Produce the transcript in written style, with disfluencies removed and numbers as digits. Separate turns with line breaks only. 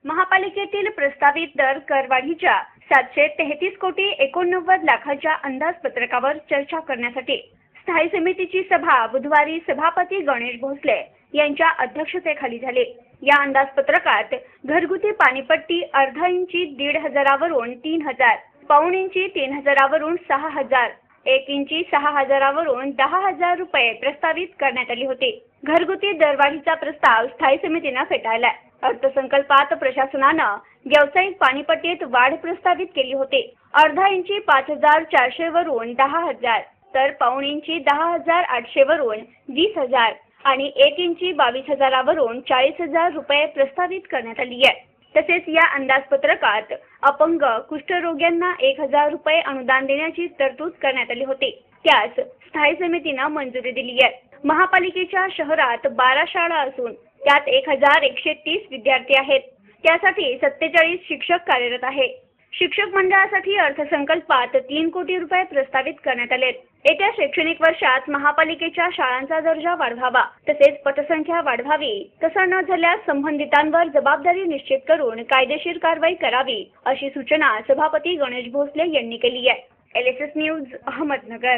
महापालिकेतील प्रस्तावित दर करवाढीच्या 733 कोटी 89 लाखाच्या अंदाजपत्रकावर चर्चा करण्यासाठी स्थायी समितीची सभा बुधवारी सभापती गणेश भोसले यांच्या अध्यक्षतेखाली झाली। या अंदाजपत्रकात घरगुती पाणीपट्टी अर्धा इंची 1,500 वरून 3,000, पाऊण इंची 3,000 वरून 6,000, 1 इंची 6,000 वरून 10,000 रुपये प्रस्तावित करण्यात आली होती। घरगुती दरवाढीचा प्रस्ताव स्थायी समितीने फेटाळला। अर्थसंकल्पात प्रशासनानं व्यावसायिक पाणीपट्टीत वाढ प्रस्तावित केली होती। अर्धा इंची 5,400 वरून 10,000, तर पाऊण इंची 10,800 वरून 20,000 आणि 1 इंची 22,000 वरून 40,000 रुपये प्रस्तावित करण्यात आली आहे। तसेच या अंदाजपत्रकात अपंग कुष्ठरोग्यांना 1,000 रुपये अनुदान देण्याची तरतूद करण्यात आली होती। त्यास स्थायी समितीने मंजुरी दिली आहे। महापालिकेच्या शहरात 12 शाळा असून त्यात 1,130 विद्यार्थी आहेत। त्यासाठी 47 शिक्षक कार्यरत आहेत। शिक्षक मंडळासाठी अर्थसंकल्पात 3 कोटी रुपये प्रस्तावित करण्यात आले। येत्या शैक्षणिक वर्षात महापालिकेच्या शाळांचा दर्जा वाढवावा तसेच पटसंख्या वाढवावी, तसं न झाल्यास संबंधितांवर जबाबदारी निश्चित करून कायदेशीर कारवाई करावी, अशी सूचना सभापती गणेश भोसले यांनी केली आहे। LSS news, Ahmednagar.